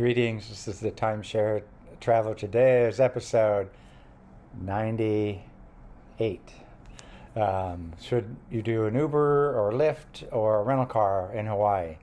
Greetings, this is the Timeshare Traveler. Today is episode 98. Should you do an Uber or Lyft or a rental car in Hawaii?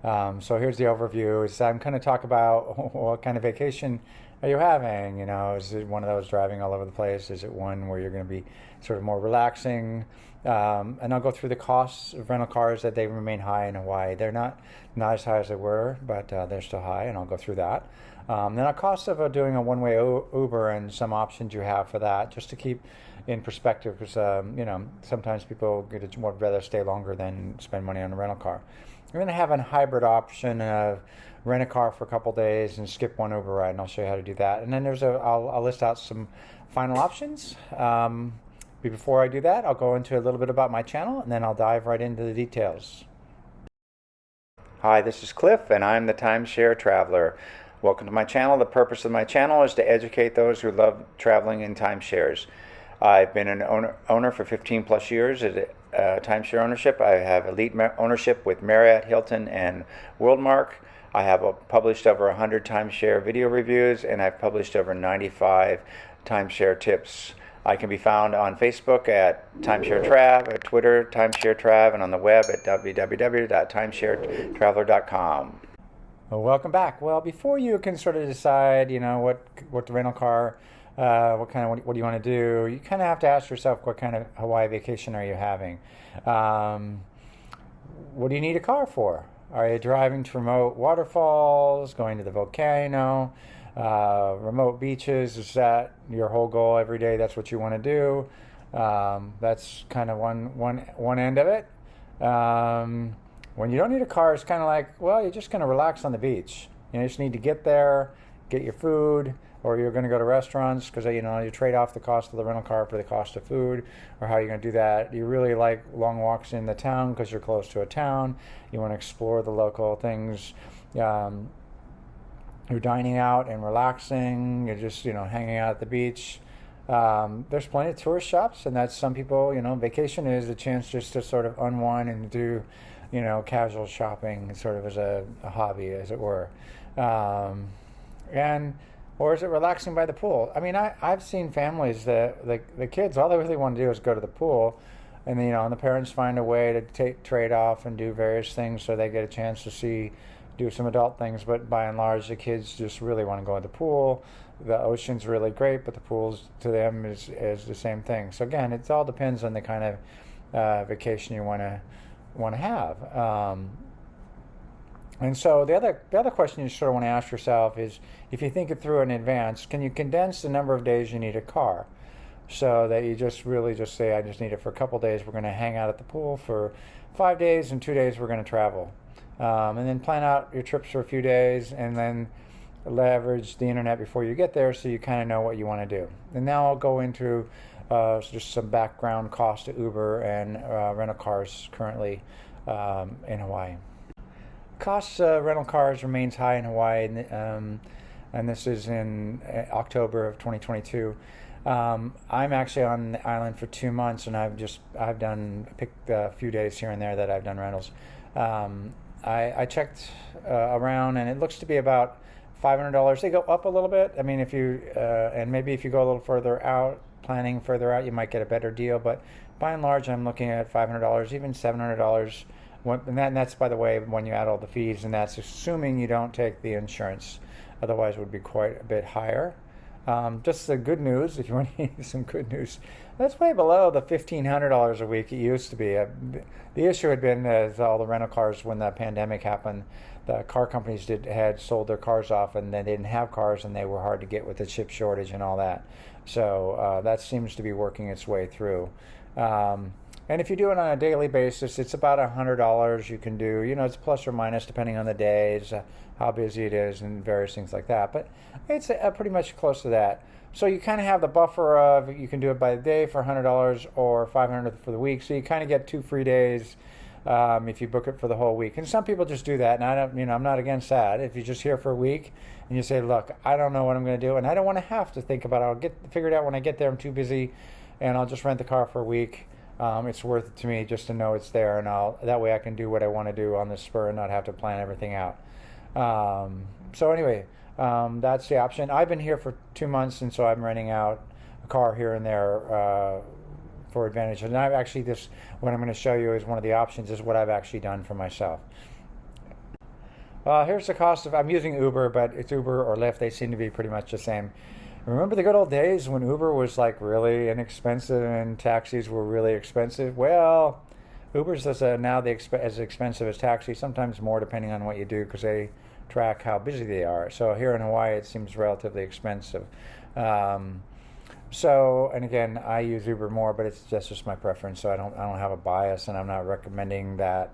So here's the overview. I'm going to talk about what kind of vacation are you having? Is it one of those driving all over the place? Is it one where you're going to be sort of more relaxing? And I'll go through the costs of rental cars that they remain high in Hawaii. They're not as high as they were, but they're still high, and I'll go through that. Then a cost of doing a one-way Uber and some options you have for that, just to keep in perspective, because sometimes people would rather stay longer than spend money on a rental car. We're going to have a hybrid option of rent a car for a couple days and skip one Uber ride, and I'll show you how to do that. And then I'll list out some final options. Before I do that, I'll go into a little bit about my channel, and then I'll dive right into the details. Hi, this is Cliff, and I'm the Timeshare Traveler. Welcome to my channel. The purpose of my channel is to educate those who love traveling in timeshares. I've been an owner for 15 plus years at timeshare ownership. I have elite ownership with Marriott, Hilton, and WorldMark. I have published over 100 timeshare video reviews, and I've published over 95 timeshare tips. I can be found on Facebook at Timeshare Trav, at Twitter, Timeshare Trav, and on the web at www.timesharetraveler.com. Well, welcome back. Well, before you can sort of decide, what the rental car, what do you want to do, you kind of have to ask yourself, what kind of Hawaii vacation are you having? What do you need a car for? Are you driving to remote waterfalls, going to the volcano? Remote beaches? Is that your whole goal every day? That's what you want to do. That's kind of one end of it. When you don't need a car, it's kind of like, well, you're just going to relax on the beach. You just need to get there, get your food, or you're going to go to restaurants because you trade off the cost of the rental car for the cost of food, or how you're going to do that. You really like long walks in the town because you're close to a town. You want to explore the local things. You're dining out and relaxing. You're just hanging out at the beach. There's plenty of tourist shops, and that's some people. Vacation is a chance just to sort of unwind and do casual shopping, sort of as a hobby, as it were. Or is it relaxing by the pool? I mean, I've seen families that the kids, all they really want to do is go to the pool, and and the parents find a way to trade off and do various things so they get a chance to do some adult things. But by and large, the kids just really want to go in the pool. The ocean's really great, but the pools to them is the same thing. So again, it all depends on the kind of vacation you want to have. And so the other question you sort of want to ask yourself is, if you think it through in advance, can you condense the number of days you need a car, so that you just say, I just need it for a couple days. We're going to hang out at the pool for 5 days, and 2 days we're going to travel. And then plan out your trips for a few days, and then leverage the internet before you get there, so you kind of know what you want to do. And now I'll go into just some background cost to Uber and rental cars currently in Hawaii. Costs rental cars remains high in Hawaii, and this is in October of 2022. I'm actually on the island for 2 months, and I've picked a few days here and there that I've done rentals. I checked around, and it looks to be about $500. They go up a little bit. I mean, if you and maybe if you go a little further out, planning further out, you might get a better deal. But by and large, I'm looking at $500, even $700. And that's, by the way, when you add all the fees, and that's assuming you don't take the insurance. Otherwise, it would be quite a bit higher. Just the good news, if you want to hear some good news, that's way below the $1,500 a week it used to be. The issue had been, as all the rental cars, when the pandemic happened, the car companies had sold their cars off, and they didn't have cars, and they were hard to get with the chip shortage and all that. So that seems to be working its way through. And if you do it on a daily basis, it's about $100 you can do. It's plus or minus depending on the days, how busy it is, and various things like that. But it's pretty much close to that. So you kind of have the buffer of, you can do it by the day for $100 or $500 for the week. So you kind of get 2 free days if you book it for the whole week. And some people just do that, and I'm not against that. If you're just here for a week and you say, look, I don't know what I'm going to do, and I don't want to have to think about it. I'll figure it out when I get there. I'm too busy, and I'll just rent the car for a week. It's worth it to me just to know it's there, and that way I can do what I want to do on the spur and not have to plan everything out. So anyway, that's the option. I've been here for 2 months, and so I'm renting out a car here and there for Advantage. And I've actually what I'm going to show you is one of the options is what I've actually done for myself. Here's the cost of, I'm using Uber, but it's Uber or Lyft. They seem to be pretty much the same. Remember the good old days when Uber was like really inexpensive and taxis were really expensive? Well, Uber's now as expensive as taxis, sometimes more depending on what you do because they track how busy they are. So here in Hawaii, it seems relatively expensive. So, and again, I use Uber more, but it's just my preference. So I don't have a bias, and I'm not recommending that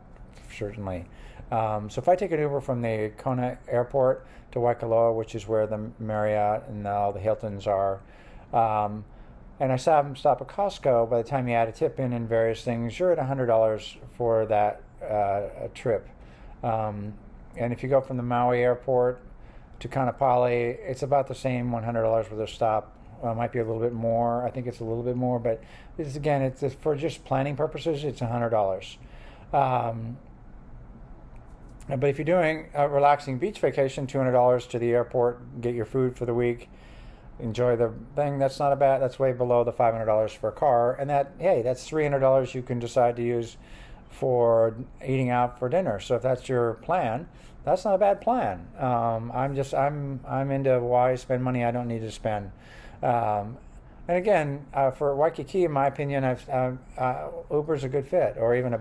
certainly. So if I take an Uber from the Kona airport to Waikoloa, which is where the Marriott and all the Hiltons are, and I stop at Costco, by the time you add a tip in and various things, you're at $100 for that trip. And if you go from the Maui airport to Kaanapali, it's about the same, $100 for the stop. Might be a little bit more. I think it's a little bit more, but it's for just planning purposes, it's $100. But if you're doing a relaxing beach vacation, $200 to the airport, get your food for the week, enjoy the thing. That's not bad. That's way below the $500 for a car, and that's $300 you can decide to use for eating out for dinner. So if that's your plan, that's not a bad plan. I'm into why spend money I don't need to spend. And again, for Waikiki, in my opinion, Uber's a good fit, or even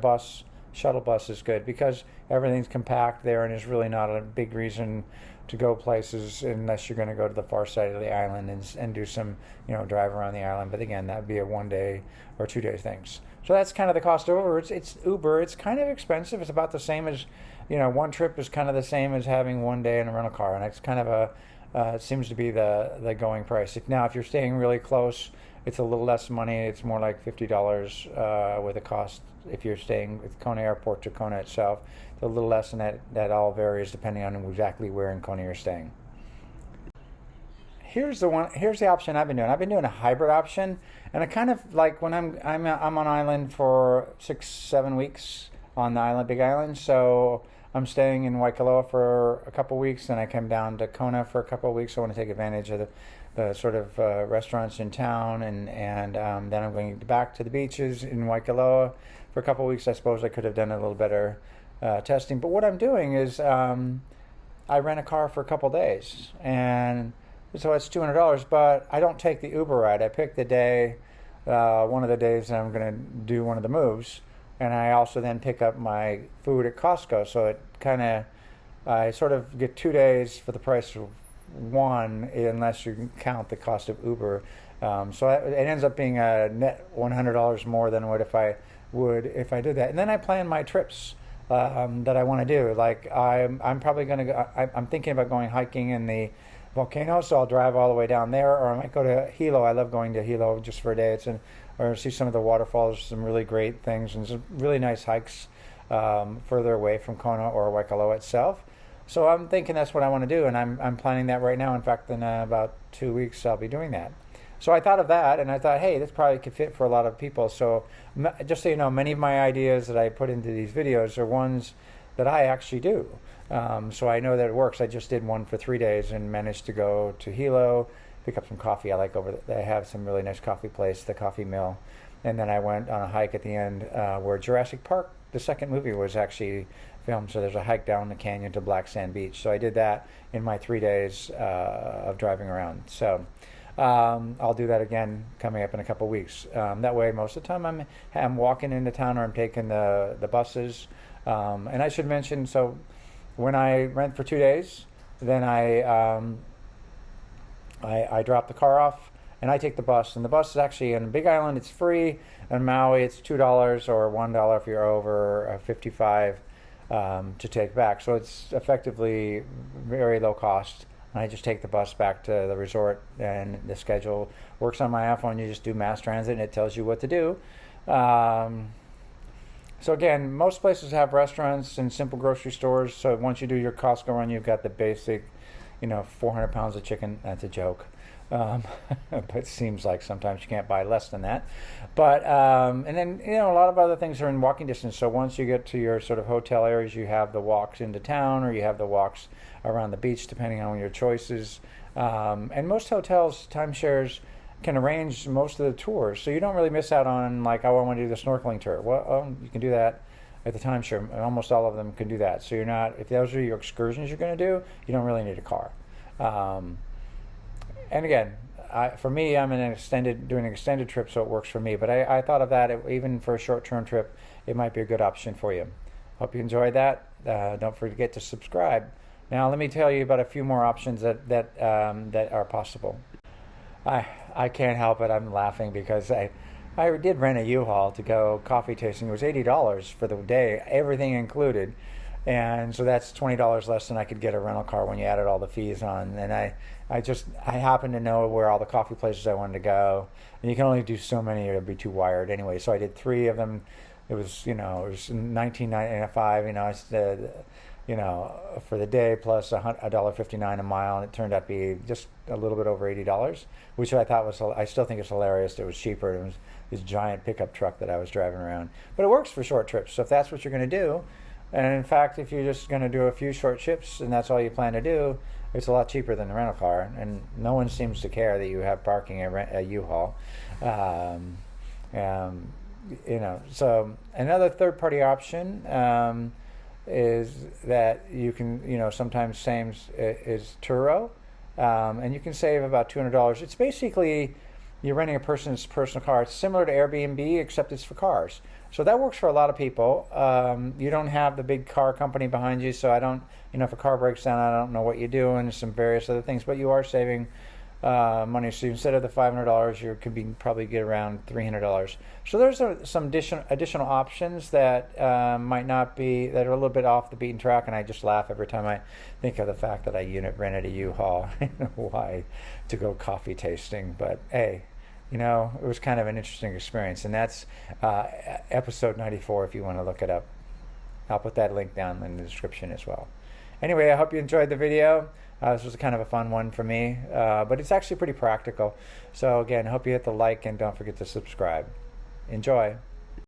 shuttle bus is good because everything's compact there, and there's really not a big reason to go places unless you're going to go to the far side of the island and do some, drive around the island. But again, that would be a 1 day or 2 day things. So that's kind of the cost of Uber. It's Uber. It's kind of expensive. It's about the same as, one trip is kind of the same as having 1 day in a rental car, and it's kind of it seems to be the going price. If you're staying really close, it's a little less money. It's more like $50 with the cost. If you're staying with Kona Airport to Kona itself, it's a little less, and that all varies depending on exactly where in Kona you're staying. Here's the option I've been doing. I've been doing a hybrid option, and I kind of like when I'm on island for 6-7 weeks on the island, Big Island. So I'm staying in Waikoloa for a couple weeks, and I come down to Kona for a couple of weeks. I want to take advantage of the sort of restaurants in town, and then I'm going back to the beaches in Waikoloa for a couple of weeks. I suppose I could have done a little better testing, but what I'm doing is I rent a car for a couple of days, and so it's $200, but I don't take the Uber ride. I pick the day, one of the days that I'm going to do one of the moves, and I also then pick up my food at Costco. So I sort of get 2 days for the price of one, unless you count the cost of Uber. So it ends up being a net $100 more than what if I did that. And then I plan my trips that I want to do. Like I'm probably going to go. I'm thinking about going hiking in the volcano, so I'll drive all the way down there, or I might go to Hilo. I love going to Hilo just for a day. Or see some of the waterfalls, some really great things, and some really nice hikes further away from Kona or Waikoloa itself. So I'm thinking that's what I want to do, and I'm planning that right now. In fact, in about 2 weeks, I'll be doing that. So I thought of that, and I thought, hey, this probably could fit for a lot of people. So just so you know, many of my ideas that I put into these videos are ones that I actually do. So I know that it works. I just did one for 3 days and managed to go to Hilo, pick up some coffee. I like they have some really nice coffee place, the Coffee Mill. And then I went on a hike at the end where Jurassic Park, the second movie, was actually filmed. So there's a hike down the canyon to Black Sand Beach. So I did that in my 3 days of driving around. So I'll do that again coming up in a couple weeks. That way, most of the time I'm walking into town, or I'm taking the buses. And I should mention, so when I rent for 2 days, then I drop the car off and I take the bus. And the bus is actually in Big Island, it's free. In Maui, it's $2 or $1 if you're over 55 to take back. So it's effectively very low cost. And I just take the bus back to the resort, and the schedule works on my iPhone. You just do mass transit, and it tells you what to do. So again, most places have restaurants and simple grocery stores. So once you do your Costco run, you've got the basic, 400 pounds of chicken. That's a joke. But it seems like sometimes you can't buy less than that. But and then a lot of other things are in walking distance. So once you get to your sort of hotel areas, you have the walks into town, or you have the walks around the beach, depending on your choices. And most hotels, timeshares, can arrange most of the tours, so you don't really miss out on like, oh, I want to do the snorkeling tour. Well, you can do that at the timeshare. Almost all of them can do that. So you're not, if those are your excursions you're going to do, you don't really need a car. And again, for me, I'm doing an extended trip, so it works for me. But I thought of that, even for a short-term trip, it might be a good option for you. Hope you enjoyed that. Don't forget to subscribe. Now, let me tell you about a few more options that are possible. I can't help it. I'm laughing because I did rent a U-Haul to go coffee tasting. It was $80 for the day, everything included. And so that's $20 less than I could get a rental car when you added all the fees on. And I happened to know where all the coffee places I wanted to go. And you can only do so many, or it'd be too wired anyway. So I did 3 of them. It was $19.95, for the day, plus $1.59 a mile, and it turned out to be just a little bit over $80, which I still think it's hilarious. It was cheaper. It was this giant pickup truck that I was driving around. But it works for short trips. So if that's what you're going to do, and in fact, if you're just going to do a few short trips and that's all you plan to do, it's a lot cheaper than the rental car. And no one seems to care that you have parking a U-Haul. So another third-party option is that you can, sometimes same is Turo, and you can save about $200. It's basically you're renting a person's personal car. It's similar to Airbnb, except it's for cars. So that works for a lot of people. You don't have the big car company behind you, so I don't, if a car breaks down, I don't know what you do, and some various other things, but you are saving money. So instead of the $500, you could probably get around $300. So there's some additional options that might not be, that are a little bit off the beaten track, and I just laugh every time I think of the fact that I rented a U-Haul in Hawaii to go coffee tasting. But hey, it was kind of an interesting experience, and that's episode 94 if you want to look it up. I'll put that link down in the description as well. Anyway, I hope you enjoyed the video. This was kind of a fun one for me, but it's actually pretty practical. So again, hope you hit the like and don't forget to subscribe. Enjoy.